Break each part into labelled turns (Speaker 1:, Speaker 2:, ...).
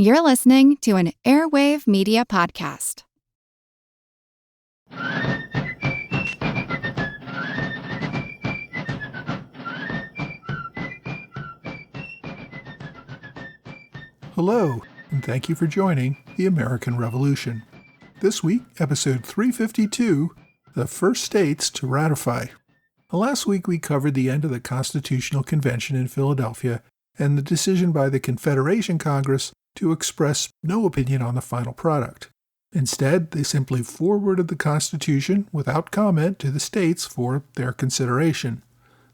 Speaker 1: You're listening to an Airwave Media Podcast.
Speaker 2: Hello, and thank you for joining The American Revolution. This week, episode 352, The First States to Ratify. Last week we covered the end of the Constitutional Convention in Philadelphia and the decision by the Confederation Congress to express no opinion on the final product. Instead, they simply forwarded the Constitution without comment to the states for their consideration.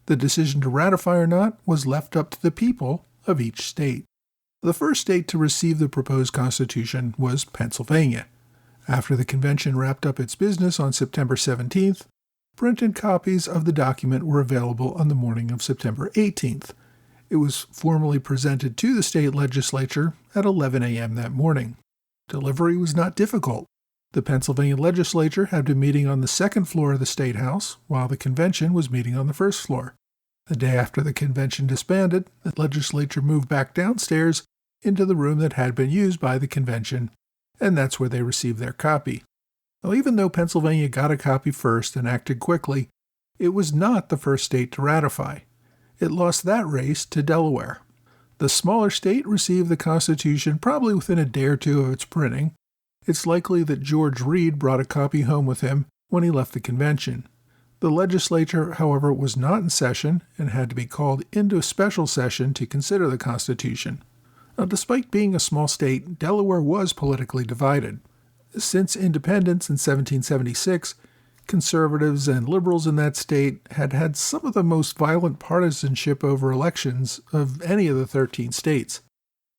Speaker 2: The decision to ratify or not was left up to the people of each state. The first state to receive the proposed Constitution was Pennsylvania. After the convention wrapped up its business on September 17th, printed copies of the document were available on the morning of September 18th. It was formally presented to the state legislature at 11 a.m. that morning. Delivery was not difficult. The Pennsylvania legislature had been meeting on the second floor of the State House, while the convention was meeting on the first floor. The day after the convention disbanded, the legislature moved back downstairs into the room that had been used by the convention, and that's where they received their copy. Now, even though Pennsylvania got a copy first and acted quickly, it was not the first state to ratify. It lost that race to Delaware. The smaller state received the Constitution probably within a day or two of its printing. It's likely that George Read brought a copy home with him when he left the convention. The legislature, however, was not in session and had to be called into a special session to consider the Constitution. Now, despite being a small state, Delaware was politically divided. Since independence in 1776, conservatives and liberals in that state had had some of the most violent partisanship over elections of any of the 13 states.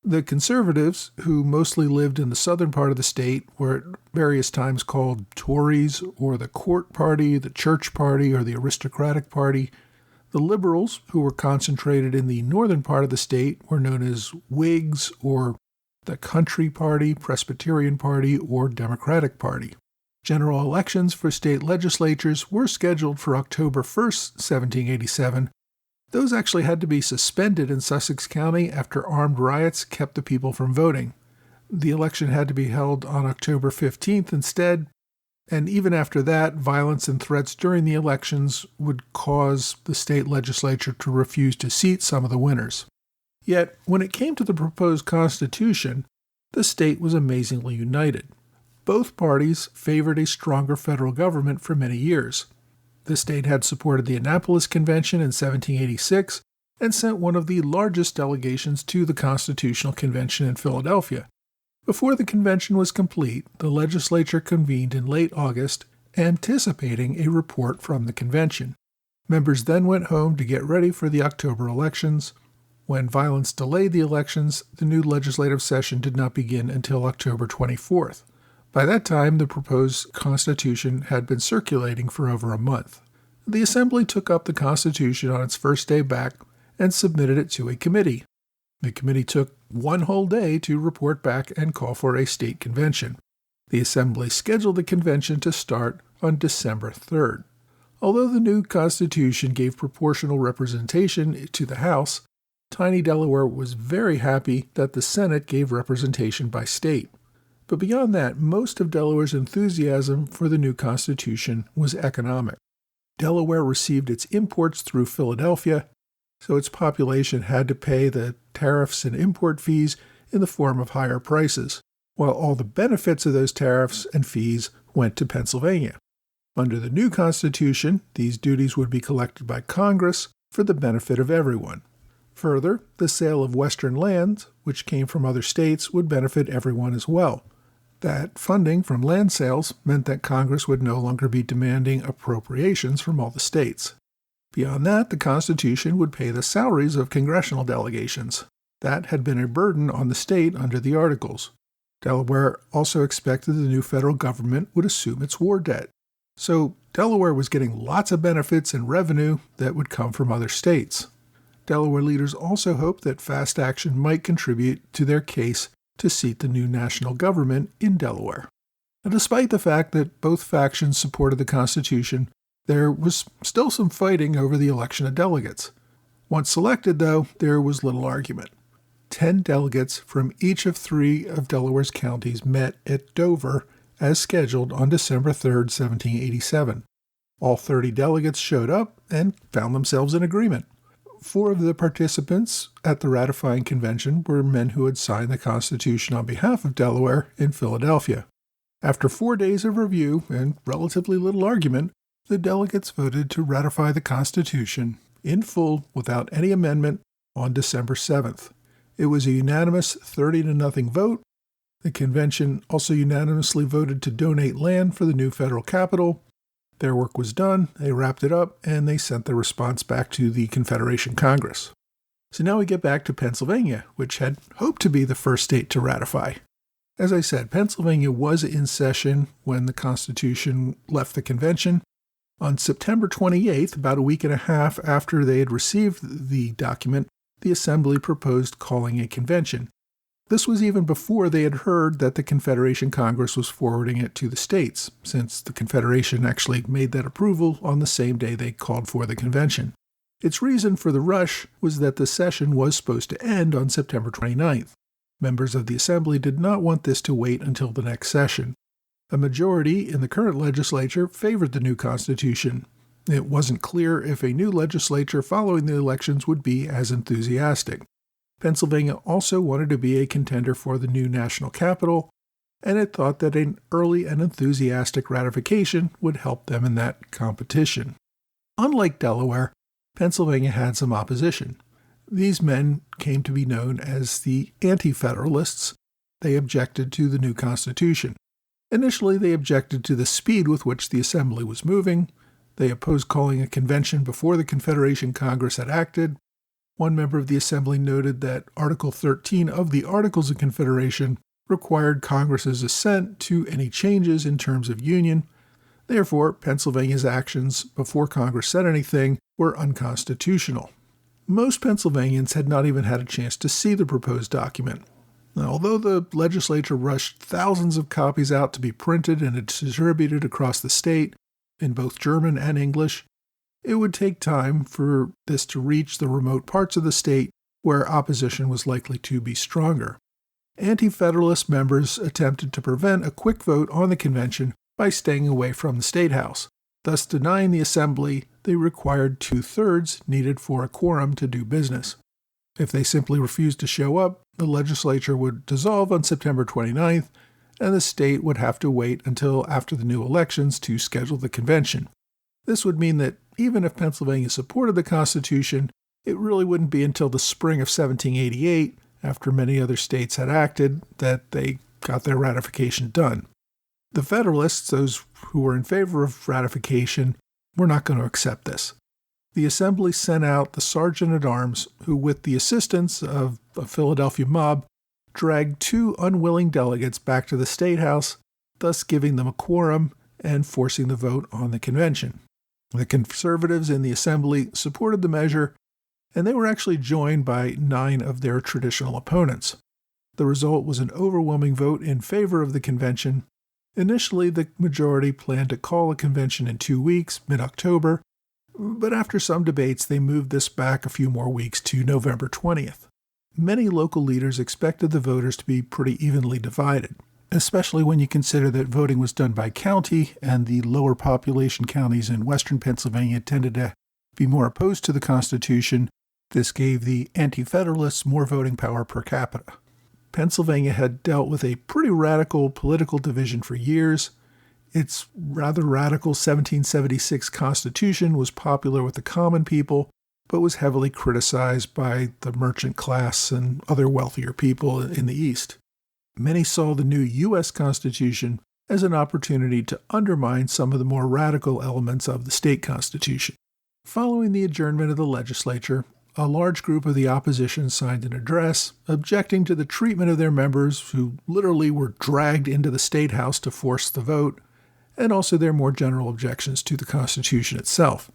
Speaker 2: The conservatives, who mostly lived in the southern part of the state, were at various times called Tories or the Court Party, the Church Party, or the Aristocratic Party. The liberals, who were concentrated in the northern part of the state, were known as Whigs or the Country Party, Presbyterian Party, or Democratic Party. General elections for state legislatures were scheduled for October 1st, 1787. Those actually had to be suspended in Sussex County after armed riots kept the people from voting. The election had to be held on October 15th instead, and even after that, violence and threats during the elections would cause the state legislature to refuse to seat some of the winners. Yet, when it came to the proposed Constitution, the state was amazingly united. Both parties favored a stronger federal government for many years. The state had supported the Annapolis Convention in 1786 and sent one of the largest delegations to the Constitutional Convention in Philadelphia. Before the convention was complete, the legislature convened in late August, anticipating a report from the convention. Members then went home to get ready for the October elections. When violence delayed the elections, the new legislative session did not begin until October 24th. By that time, the proposed Constitution had been circulating for over a month. The Assembly took up the Constitution on its first day back and submitted it to a committee. The committee took one whole day to report back and call for a state convention. The Assembly scheduled the convention to start on December 3rd. Although the new Constitution gave proportional representation to the House, tiny Delaware was very happy that the Senate gave representation by state. But beyond that, most of Delaware's enthusiasm for the new Constitution was economic. Delaware received its imports through Philadelphia, so its population had to pay the tariffs and import fees in the form of higher prices, while all the benefits of those tariffs and fees went to Pennsylvania. Under the new Constitution, these duties would be collected by Congress for the benefit of everyone. Further, the sale of Western lands, which came from other states, would benefit everyone as well. That funding from land sales meant that Congress would no longer be demanding appropriations from all the states. Beyond that, the Constitution would pay the salaries of congressional delegations. That had been a burden on the state under the Articles. Delaware also expected the new federal government would assume its war debt. So Delaware was getting lots of benefits and revenue that would come from other states. Delaware leaders also hoped that fast action might contribute to their case to seat the new national government in Delaware. Now, despite the fact that both factions supported the Constitution, there was still some fighting over the election of delegates. Once selected, though, there was little argument. 10 delegates from each of 3 of Delaware's counties met at Dover as scheduled on December 3, 1787. All 30 delegates showed up and found themselves in agreement. 4 of the participants at the ratifying convention were men who had signed the Constitution on behalf of Delaware in Philadelphia. After 4 days of review and relatively little argument, the delegates voted to ratify the Constitution in full without any amendment on December 7th. It was a unanimous 30-0 vote. The convention also unanimously voted to donate land for the new federal capital. Their work was done, they wrapped it up, and they sent the response back to the Confederation Congress. So now we get back to Pennsylvania, which had hoped to be the first state to ratify. As I said, Pennsylvania was in session when the Constitution left the convention. On September 28th, about a week and a half after they had received the document, the Assembly proposed calling a convention. This was even before they had heard that the Confederation Congress was forwarding it to the states, since the Confederation actually made that approval on the same day they called for the convention. Its reason for the rush was that the session was supposed to end on September 29th. Members of the Assembly did not want this to wait until the next session. A majority in the current legislature favored the new Constitution. It wasn't clear if a new legislature following the elections would be as enthusiastic. Pennsylvania also wanted to be a contender for the new national capital, and it thought that an early and enthusiastic ratification would help them in that competition. Unlike Delaware, Pennsylvania had some opposition. These men came to be known as the Anti-Federalists. They objected to the new Constitution. Initially, they objected to the speed with which the Assembly was moving. They opposed calling a convention before the Confederation Congress had acted. One member of the Assembly noted that Article 13 of the Articles of Confederation required Congress's assent to any changes in terms of union. Therefore, Pennsylvania's actions before Congress said anything were unconstitutional. Most Pennsylvanians had not even had a chance to see the proposed document. Now, although the legislature rushed thousands of copies out to be printed and distributed across the state in both German and English, it would take time for this to reach the remote parts of the state where opposition was likely to be stronger. Anti-Federalist members attempted to prevent a quick vote on the convention by staying away from the State House, thus denying the Assembly the required 2/3 needed for a quorum to do business. If they simply refused to show up, the legislature would dissolve on September 29th, and the state would have to wait until after the new elections to schedule the convention. This would mean that even if Pennsylvania supported the Constitution, it really wouldn't be until the spring of 1788, after many other states had acted, that they got their ratification done. The Federalists, those who were in favor of ratification, were not going to accept this. The Assembly sent out the Sergeant-at-Arms, who, with the assistance of a Philadelphia mob, dragged 2 unwilling delegates back to the State House, thus giving them a quorum and forcing the vote on the convention. The conservatives in the Assembly supported the measure, and they were actually joined by 9 of their traditional opponents. The result was an overwhelming vote in favor of the convention. Initially, the majority planned to call a convention in 2 weeks, mid-October, but after some debates, they moved this back a few more weeks to November 20th. Many local leaders expected the voters to be pretty evenly divided, especially when you consider that voting was done by county, and the lower population counties in western Pennsylvania tended to be more opposed to the Constitution. This gave the Anti-Federalists more voting power per capita. Pennsylvania had dealt with a pretty radical political division for years. Its rather radical 1776 Constitution was popular with the common people, but was heavily criticized by the merchant class and other wealthier people in the East. Many saw the new U.S. Constitution as an opportunity to undermine some of the more radical elements of the state constitution. Following the adjournment of the legislature, a large group of the opposition signed an address objecting to the treatment of their members who literally were dragged into the State House to force the vote, and also their more general objections to the Constitution itself.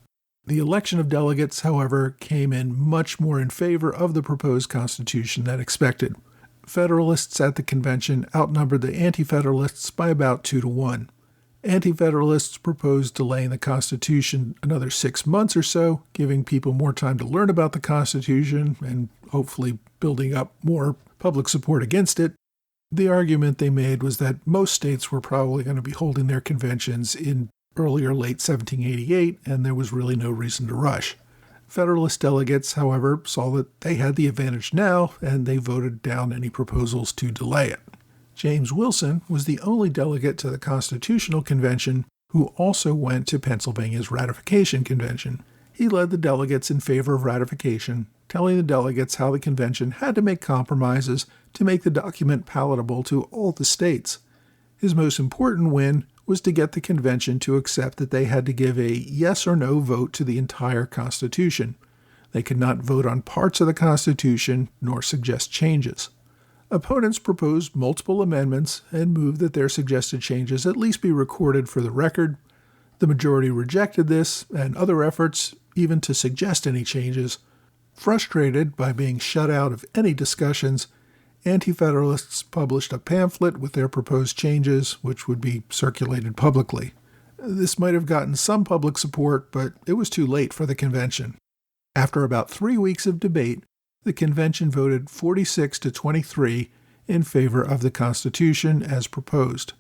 Speaker 2: The election of delegates, however, came in much more in favor of the proposed Constitution than expected. Federalists at the convention outnumbered the Anti-Federalists by about 2-1. Anti-Federalists proposed delaying the Constitution another 6 months or so, giving people more time to learn about the Constitution and hopefully building up more public support against it. The argument they made was that most states were probably going to be holding their conventions in early or late 1788, and there was really no reason to rush. Federalist delegates, however, saw that they had the advantage now, and they voted down any proposals to delay it. James Wilson was the only delegate to the Constitutional Convention who also went to Pennsylvania's Ratification Convention. He led the delegates in favor of ratification, telling the delegates how the convention had to make compromises to make the document palatable to all the states. His most important win was to get the convention to accept that they had to give a yes or no vote to the entire Constitution. They could not vote on parts of the Constitution nor suggest changes. Opponents proposed multiple amendments and moved that their suggested changes at least be recorded for the record. The majority rejected this and other efforts even to suggest any changes. Frustrated by being shut out of any discussions, Anti-Federalists published a pamphlet with their proposed changes, which would be circulated publicly. This might have gotten some public support, but it was too late for the convention. After about 3 weeks of debate, the convention voted 46 to 23 in favor of the Constitution as proposed.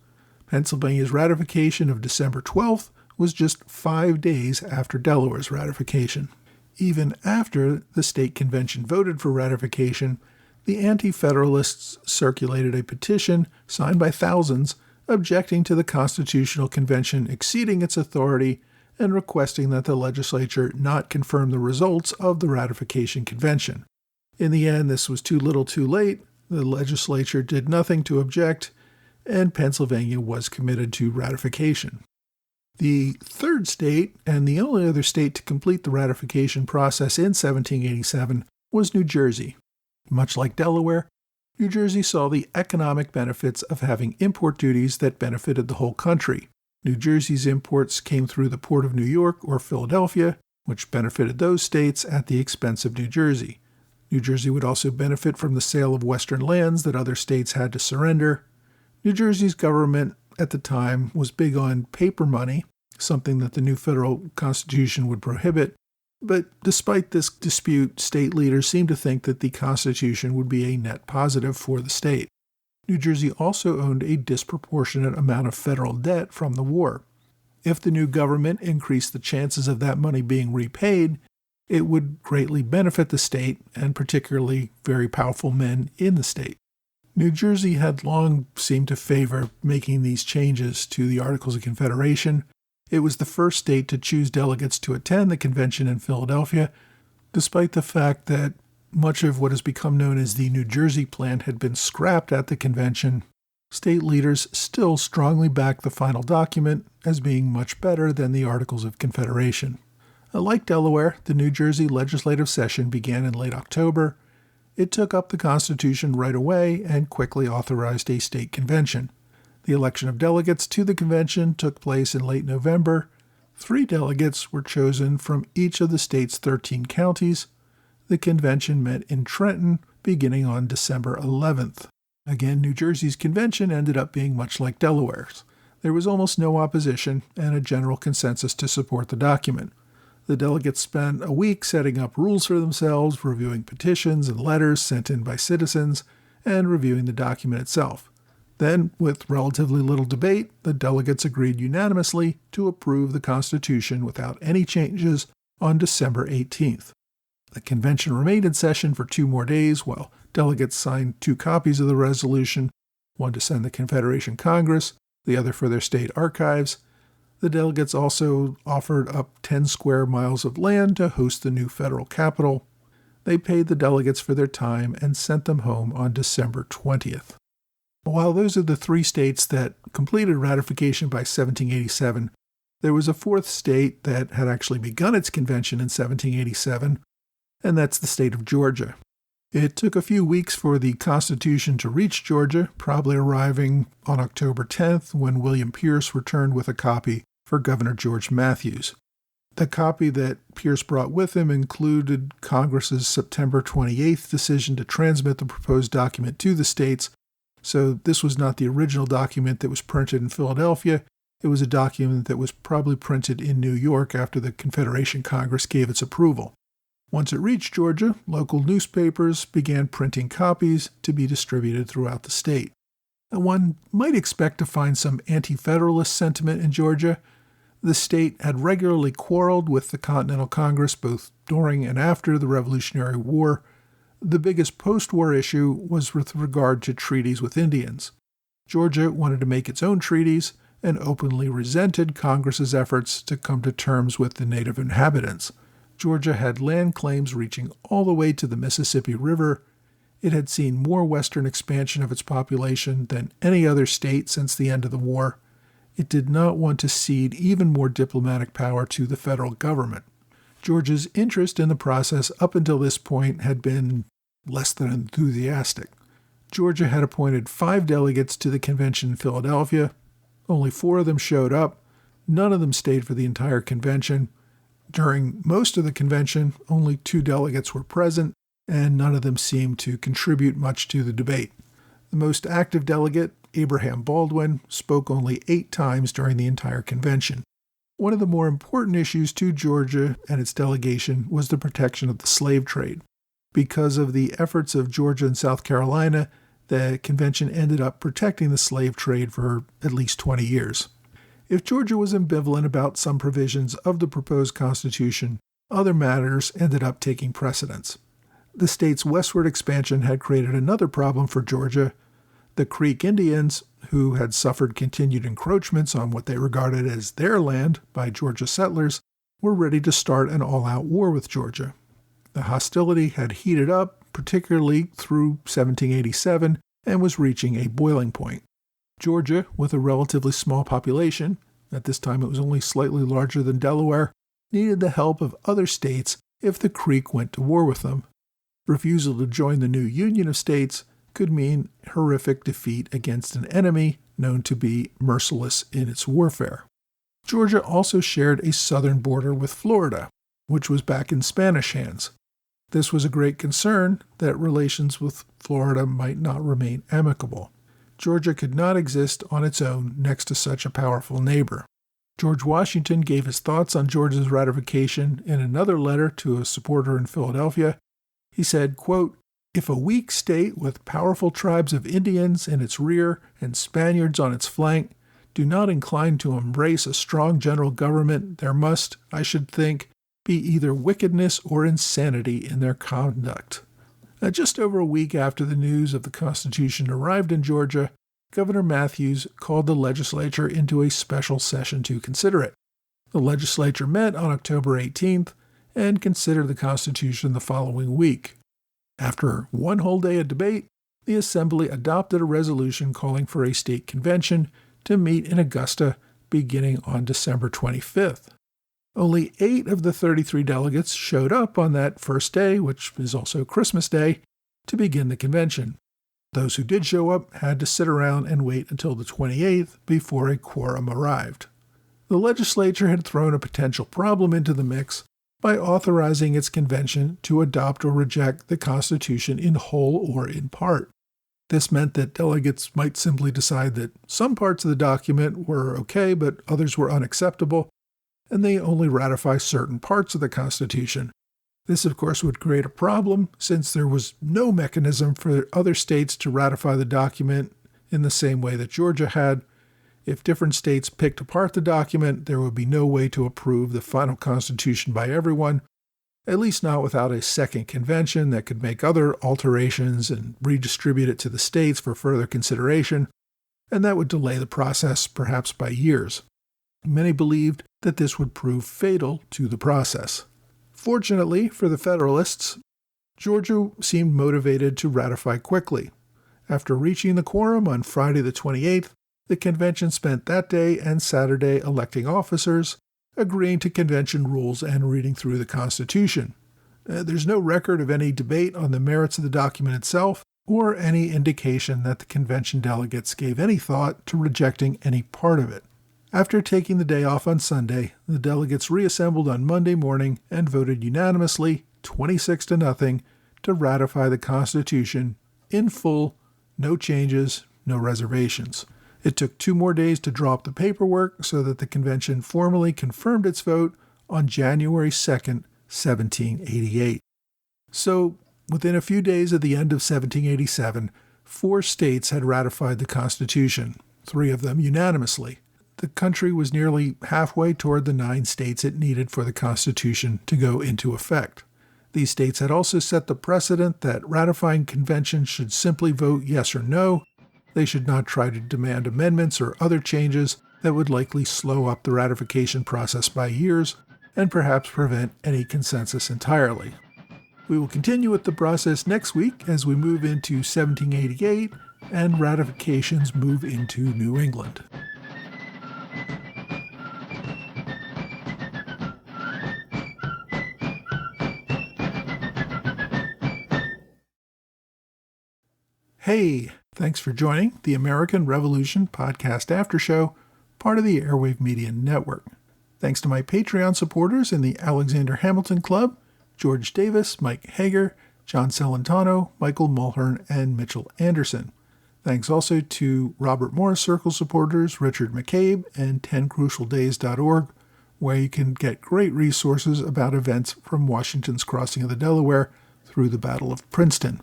Speaker 2: Pennsylvania's ratification of December 12th was just 5 days after Delaware's ratification. Even after the state convention voted for ratification, the Anti-Federalists circulated a petition signed by thousands objecting to the Constitutional Convention exceeding its authority and requesting that the legislature not confirm the results of the ratification convention. In the end, this was too little too late. The legislature did nothing to object, and Pennsylvania was committed to ratification. The third state, and the only other state to complete the ratification process in 1787, was New Jersey. Much like Delaware, New Jersey saw the economic benefits of having import duties that benefited the whole country. New Jersey's imports came through the Port of New York or Philadelphia, which benefited those states at the expense of New Jersey. New Jersey would also benefit from the sale of western lands that other states had to surrender. New Jersey's government at the time was big on paper money, something that the new federal constitution would prohibit. But despite this dispute, state leaders seemed to think that the Constitution would be a net positive for the state. New Jersey also owned a disproportionate amount of federal debt from the war. If the new government increased the chances of that money being repaid, it would greatly benefit the state, and particularly very powerful men in the state. New Jersey had long seemed to favor making these changes to the Articles of Confederation. It was the first state to choose delegates to attend the convention in Philadelphia, despite the fact that much of what has become known as the New Jersey Plan had been scrapped at the convention. State leaders still strongly backed the final document as being much better than the Articles of Confederation. Like Delaware, the New Jersey legislative session began in late October. It took up the Constitution right away and quickly authorized a state convention. The election of delegates to the convention took place in late November. 3 delegates were chosen from each of the state's 13 counties. The convention met in Trenton beginning on December 11th. Again, New Jersey's convention ended up being much like Delaware's. There was almost no opposition and a general consensus to support the document. The delegates spent a week setting up rules for themselves, reviewing petitions and letters sent in by citizens, and reviewing the document itself. Then, with relatively little debate, the delegates agreed unanimously to approve the Constitution without any changes on December 18th. The convention remained in session for 2 more days while delegates signed 2 copies of the resolution, one to send the Confederation Congress, the other for their state archives. The delegates also offered up 10 square miles of land to host the new federal capital. They paid the delegates for their time and sent them home on December 20th. While those are the 3 states that completed ratification by 1787, there was a 4th state that had actually begun its convention in 1787, and that's the state of Georgia. It took a few weeks for the Constitution to reach Georgia, probably arriving on October 10th when William Pierce returned with a copy for Governor George Matthews. The copy that Pierce brought with him included Congress's September 28th decision to transmit the proposed document to the states, so this was not the original document that was printed in Philadelphia. It was a document that was probably printed in New York after the Confederation Congress gave its approval. Once it reached Georgia, local newspapers began printing copies to be distributed throughout the state. And one might expect to find some anti-federalist sentiment in Georgia. The state had regularly quarreled with the Continental Congress both during and after the Revolutionary War. The biggest post-war issue was with regard to treaties with Indians. Georgia wanted to make its own treaties and openly resented Congress's efforts to come to terms with the native inhabitants. Georgia had land claims reaching all the way to the Mississippi River. It had seen more western expansion of its population than any other state since the end of the war. It did not want to cede even more diplomatic power to the federal government. Georgia's interest in the process up until this point had been less than enthusiastic. Georgia had appointed 5 delegates to the convention in Philadelphia. Only 4 of them showed up. None of them stayed for the entire convention. During most of the convention, only 2 delegates were present, and none of them seemed to contribute much to the debate. The most active delegate, Abraham Baldwin, spoke only 8 times during the entire convention. One of the more important issues to Georgia and its delegation was the protection of the slave trade. Because of the efforts of Georgia and South Carolina, the convention ended up protecting the slave trade for at least 20 years. If Georgia was ambivalent about some provisions of the proposed Constitution, other matters ended up taking precedence. The state's westward expansion had created another problem for Georgia. The Creek Indians, who had suffered continued encroachments on what they regarded as their land by Georgia settlers, were ready to start an all-out war with Georgia. The hostility had heated up, particularly through 1787, and was reaching a boiling point. Georgia, with a relatively small population, at this time it was only slightly larger than Delaware, needed the help of other states if the Creek went to war with them. Refusal to join the new Union of States could mean horrific defeat against an enemy known to be merciless in its warfare. Georgia also shared a southern border with Florida, which was back in Spanish hands. This was a great concern that relations with Florida might not remain amicable. Georgia could not exist on its own next to such a powerful neighbor. George Washington gave his thoughts on Georgia's ratification in another letter to a supporter in Philadelphia. He said, quote, "If a weak state with powerful tribes of Indians in its rear and Spaniards on its flank do not incline to embrace a strong general government, there must, I should think, be either wickedness or insanity in their conduct." Just over a week after the news of the Constitution arrived in Georgia, Governor Matthews called the legislature into a special session to consider it. The legislature met on October 18th and considered the Constitution the following week. After one whole day of debate, the Assembly adopted a resolution calling for a state convention to meet in Augusta beginning on December 25th. Only 8 of the 33 delegates showed up on that first day, which is also Christmas Day, to begin the convention. Those who did show up had to sit around and wait until the 28th before a quorum arrived. The legislature had thrown a potential problem into the mix by authorizing its convention to adopt or reject the Constitution in whole or in part. This meant that delegates might simply decide that some parts of the document were okay, but others were unacceptable, and they only ratify certain parts of the Constitution. This, of course, would create a problem since there was no mechanism for other states to ratify the document in the same way that Georgia had. If different states picked apart the document, there would be no way to approve the final Constitution by everyone, at least not without a second convention that could make other alterations and redistribute it to the states for further consideration, and that would delay the process perhaps by years. Many believed that this would prove fatal to the process. Fortunately for the Federalists, Georgia seemed motivated to ratify quickly. After reaching the quorum on Friday the 28th, the convention spent that day and Saturday electing officers, agreeing to convention rules, and reading through the Constitution. There's no record of any debate on the merits of the document itself, or any indication that the convention delegates gave any thought to rejecting any part of it. After taking the day off on Sunday, the delegates reassembled on Monday morning and voted unanimously, 26-0, to ratify the Constitution in full, no changes, no reservations. It took 2 more days to draw up the paperwork so that the convention formally confirmed its vote on January 2nd, 1788. So, within a few days of the end of 1787, 4 states had ratified the Constitution, 3 of them unanimously. The country was nearly halfway toward the 9 states it needed for the Constitution to go into effect. These states had also set the precedent that ratifying conventions should simply vote yes or no. They should not try to demand amendments or other changes that would likely slow up the ratification process by years and perhaps prevent any consensus entirely. We will continue with the process next week as we move into 1788 and ratifications move into New England. Hey, thanks for joining the American Revolution Podcast After Show, part of the Airwave Media Network. Thanks to my Patreon supporters in the Alexander Hamilton Club, George Davis, Mike Hager, John Celentano, Michael Mulhern, and Mitchell Anderson. Thanks also to Robert Morris Circle supporters, Richard McCabe, and 10crucialdays.org, where you can get great resources about events from Washington's crossing of the Delaware through the Battle of Princeton.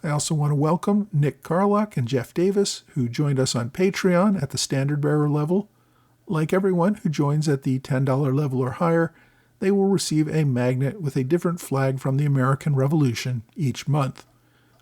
Speaker 2: I also want to welcome Nick Carlock and Jeff Davis, who joined us on Patreon at the standard bearer level. Like everyone who joins at the $10 level or higher, they will receive a magnet with a different flag from the American Revolution each month.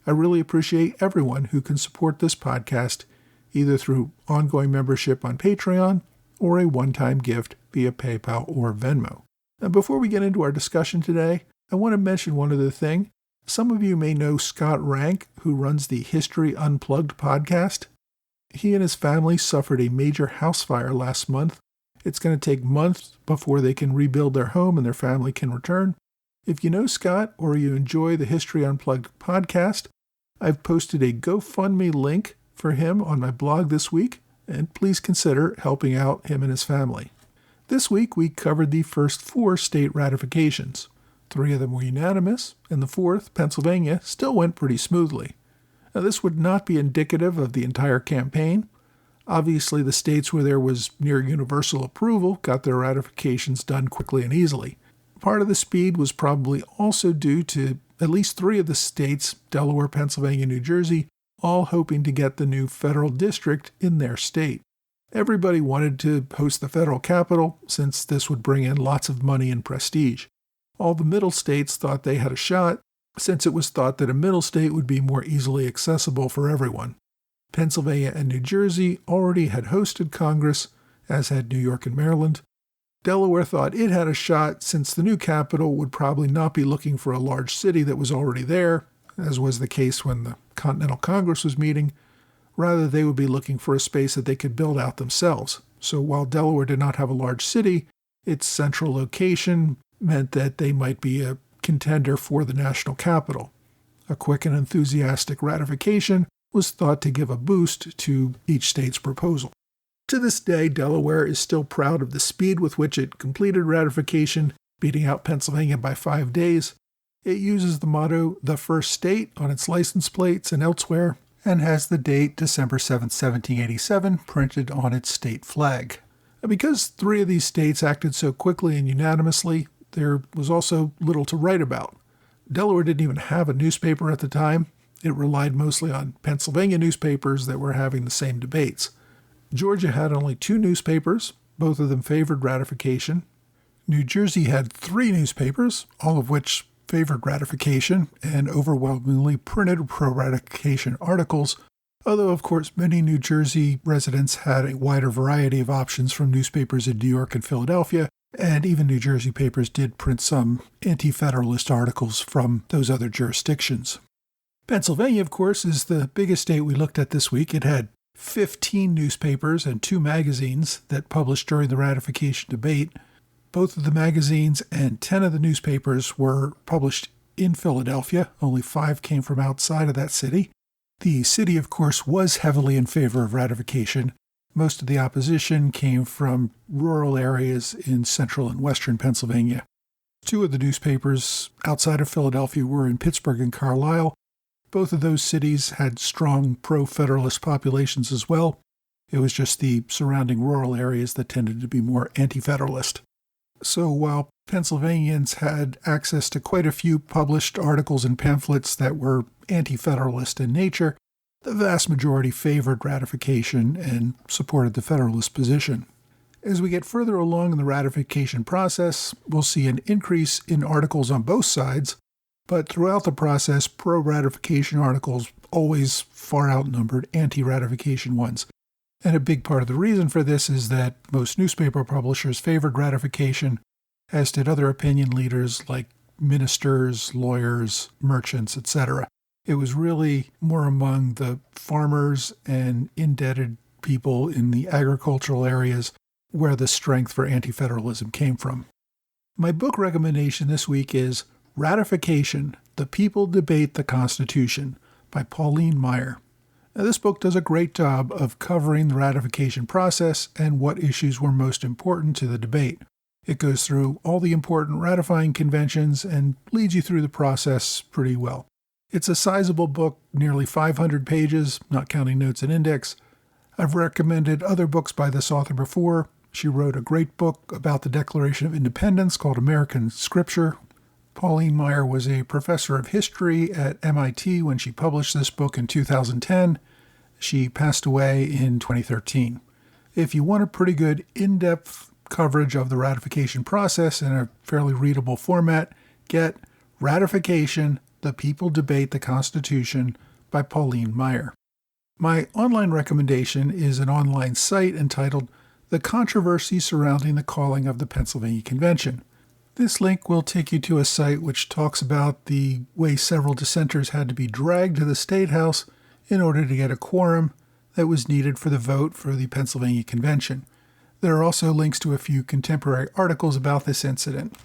Speaker 2: I really appreciate everyone who can support this podcast, either through ongoing membership on Patreon or a one-time gift via PayPal or Venmo. Now, before we get into our discussion today, I want to mention one other thing. Some of you may know Scott Rank, who runs the History Unplugged podcast. He and his family suffered a major house fire last month. It's going to take months before they can rebuild their home and their family can return. If you know Scott or you enjoy the History Unplugged podcast, I've posted a GoFundMe link for him on my blog this week, and please consider helping out him and his family. This week we covered the first 4 state ratifications. 3 of them were unanimous, and the 4th, Pennsylvania, still went pretty smoothly. Now, this would not be indicative of the entire campaign. Obviously, the states where there was near universal approval got their ratifications done quickly and easily. Part of the speed was probably also due to at least 3 of the states, Delaware, Pennsylvania, New Jersey, all hoping to get the new federal district in their state. Everybody wanted to host the federal capital, since this would bring in lots of money and prestige. All the middle states thought they had a shot, since it was thought that a middle state would be more easily accessible for everyone. Pennsylvania and New Jersey already had hosted Congress, as had New York and Maryland. Delaware thought it had a shot, since the new capital would probably not be looking for a large city that was already there, as was the case when the Continental Congress was meeting. Rather, they would be looking for a space that they could build out themselves. So while Delaware did not have a large city, its central location meant that they might be a contender for the national capital. A quick and enthusiastic ratification was thought to give a boost to each state's proposal. To this day, Delaware is still proud of the speed with which it completed ratification, beating out Pennsylvania by 5 days. It uses the motto, "The First State," on its license plates and elsewhere, and has the date December 7, 1787, printed on its state flag. Because 3 of these states acted so quickly and unanimously, there was also little to write about. Delaware didn't even have a newspaper at the time. It relied mostly on Pennsylvania newspapers that were having the same debates. Georgia had only 2 newspapers. Both of them favored ratification. New Jersey had 3 newspapers, all of which favored ratification and overwhelmingly printed pro-ratification articles, although, of course, many New Jersey residents had a wider variety of options from newspapers in New York and Philadelphia, and even New Jersey papers did print some anti-federalist articles from those other jurisdictions. Pennsylvania, of course, is the biggest state we looked at this week. It had 15 newspapers and 2 magazines that published during the ratification debate. Both of the magazines and 10 of the newspapers were published in Philadelphia. Only 5 came from outside of that city. The city, of course, was heavily in favor of ratification. Most of the opposition came from rural areas in central and western Pennsylvania. 2 of the newspapers outside of Philadelphia were in Pittsburgh and Carlisle. Both of those cities had strong pro-federalist populations as well. It was just the surrounding rural areas that tended to be more anti-federalist. So while Pennsylvanians had access to quite a few published articles and pamphlets that were anti-federalist in nature, the vast majority favored ratification and supported the Federalist position. As we get further along in the ratification process, we'll see an increase in articles on both sides, but throughout the process, pro-ratification articles always far outnumbered anti-ratification ones. And a big part of the reason for this is that most newspaper publishers favored ratification, as did other opinion leaders like ministers, lawyers, merchants, etc. It was really more among the farmers and indebted people in the agricultural areas where the strength for anti-federalism came from. My book recommendation this week is Ratification, The People Debate the Constitution by Pauline Maier. Now, this book does a great job of covering the ratification process and what issues were most important to the debate. It goes through all the important ratifying conventions and leads you through the process pretty well. It's a sizable book, nearly 500 pages, not counting notes and index. I've recommended other books by this author before. She wrote a great book about the Declaration of Independence called American Scripture. Pauline Maier was a professor of history at MIT when she published this book in 2010. She passed away in 2013. If you want a pretty good in-depth coverage of the ratification process in a fairly readable format, get Ratification, The People Debate the Constitution by Pauline Maier. My online recommendation is an online site entitled The Controversy Surrounding the Calling of the Pennsylvania Convention. This link will take you to a site which talks about the way several dissenters had to be dragged to the State House in order to get a quorum that was needed for the vote for the Pennsylvania Convention. There are also links to a few contemporary articles about this incident.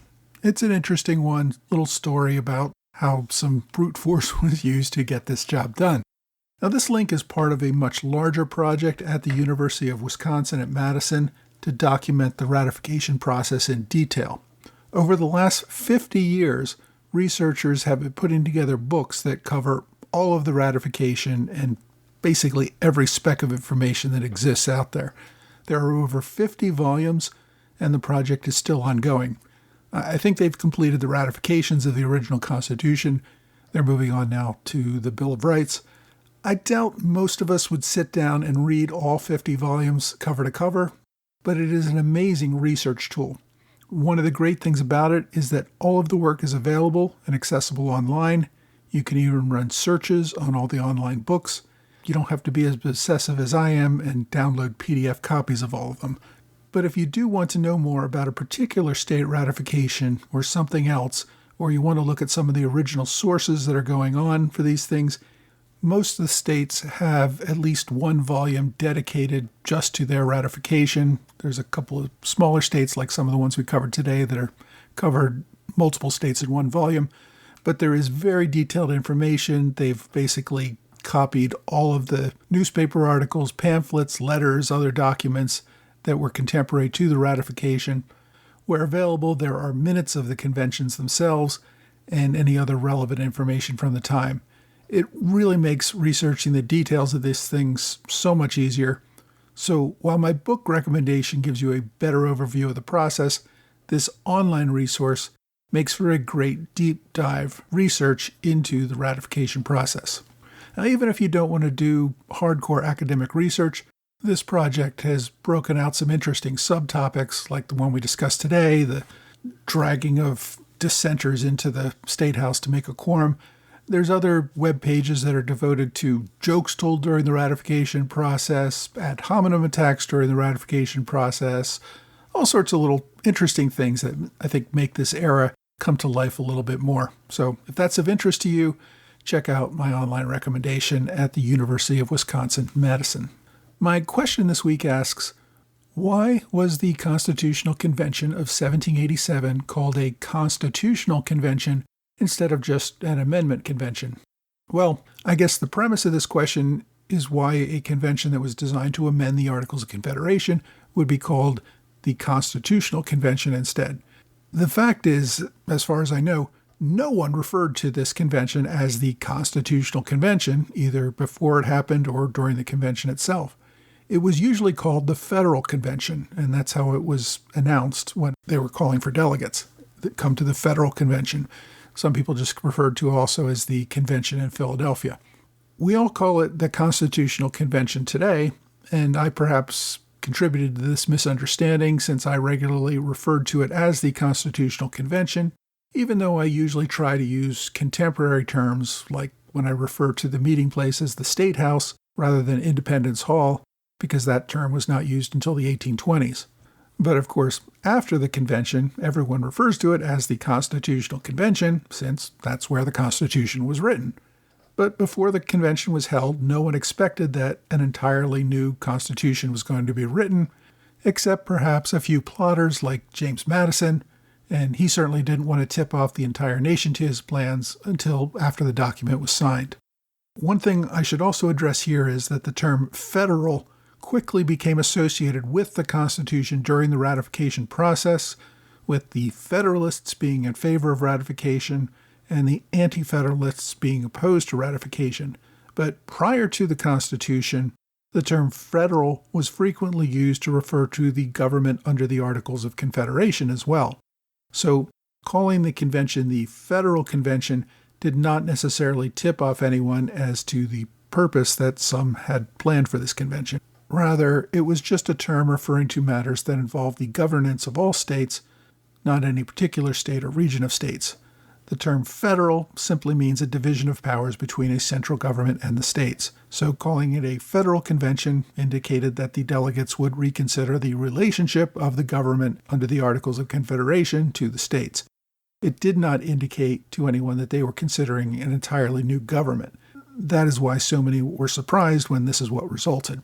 Speaker 2: It's an interesting one, little story about how some brute force was used to get this job done. Now, this link is part of a much larger project at the University of Wisconsin at Madison to document the ratification process in detail. Over the last 50 years, researchers have been putting together books that cover all of the ratification and basically every speck of information that exists out there. There are over 50 volumes, and the project is still ongoing. I think they've completed the ratifications of the original Constitution. They're moving on now to the Bill of Rights. I doubt most of us would sit down and read all 50 volumes cover to cover, but it is an amazing research tool. One of the great things about it is that all of the work is available and accessible online. You can even run searches on all the online books. You don't have to be as obsessive as I am and download PDF copies of all of them. But if you do want to know more about a particular state ratification or something else, or you want to look at some of the original sources that are going on for these things, most of the states have at least one volume dedicated just to their ratification. There's a couple of smaller states, like some of the ones we covered today, that are covered multiple states in one volume. But there is very detailed information. They've basically copied all of the newspaper articles, pamphlets, letters, other documents that were contemporary to the ratification. Where available, there are minutes of the conventions themselves and any other relevant information from the time. It really makes researching the details of these things so much easier. So while my book recommendation gives you a better overview of the process, this online resource makes for a great deep dive research into the ratification process. Now, even if you don't want to do hardcore academic research, this project has broken out some interesting subtopics like the one we discussed today, the dragging of dissenters into the State House to make a quorum. There's other web pages that are devoted to jokes told during the ratification process, ad hominem attacks during the ratification process, all sorts of little interesting things that I think make this era come to life a little bit more. So if that's of interest to you, check out my online recommendation at the University of Wisconsin-Madison. My question this week asks, why was the Constitutional Convention of 1787 called a Constitutional Convention instead of just an amendment convention? Well, I guess the premise of this question is why a convention that was designed to amend the Articles of Confederation would be called the Constitutional Convention instead. The fact is, as far as I know, no one referred to this convention as the Constitutional Convention, either before it happened or during the convention itself. It was usually called the Federal Convention, and that's how it was announced when they were calling for delegates that come to the Federal Convention. Some people just referred to it also as the Convention in Philadelphia. We all call it the Constitutional Convention today, and I perhaps contributed to this misunderstanding since I regularly referred to it as the Constitutional Convention, even though I usually try to use contemporary terms like when I refer to the meeting place as the State House rather than Independence Hall, because that term was not used until the 1820s. But of course, after the convention, everyone refers to it as the Constitutional Convention, since that's where the Constitution was written. But before the convention was held, no one expected that an entirely new Constitution was going to be written, except perhaps a few plotters like James Madison, and he certainly didn't want to tip off the entire nation to his plans until after the document was signed. One thing I should also address here is that the term federal quickly became associated with the Constitution during the ratification process, with the Federalists being in favor of ratification and the Anti-Federalists being opposed to ratification. But prior to the Constitution, the term federal was frequently used to refer to the government under the Articles of Confederation as well. So calling the convention the Federal Convention did not necessarily tip off anyone as to the purpose that some had planned for this convention. Rather, it was just a term referring to matters that involved the governance of all states, not any particular state or region of states. The term federal simply means a division of powers between a central government and the states. So calling it a federal convention indicated that the delegates would reconsider the relationship of the government under the Articles of Confederation to the states. It did not indicate to anyone that they were considering an entirely new government. That is why so many were surprised when this is what resulted.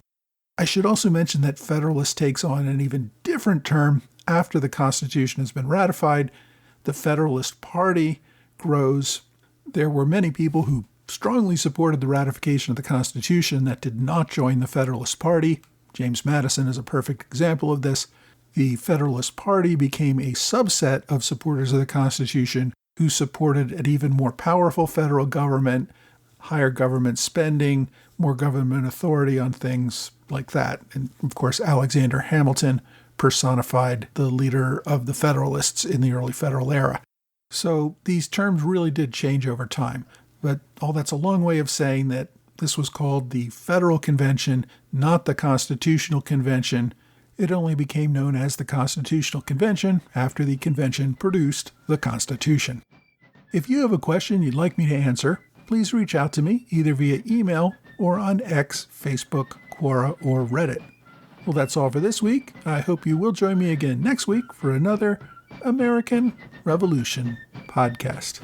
Speaker 2: I should also mention that Federalist takes on an even different term after the Constitution has been ratified. The Federalist Party grows. There were many people who strongly supported the ratification of the Constitution that did not join the Federalist Party. James Madison is a perfect example of this. The Federalist Party became a subset of supporters of the Constitution who supported an even more powerful federal government, higher government spending, more government authority on things like that. And of course, Alexander Hamilton personified the leader of the Federalists in the early federal era. So these terms really did change over time. But all that's a long way of saying that this was called the Federal Convention, not the Constitutional Convention. It only became known as the Constitutional Convention after the convention produced the Constitution. If you have a question you'd like me to answer, please reach out to me either via email or on X, Facebook, Quora, or Reddit. Well, that's all for this week. I hope you will join me again next week for another American Revolution podcast.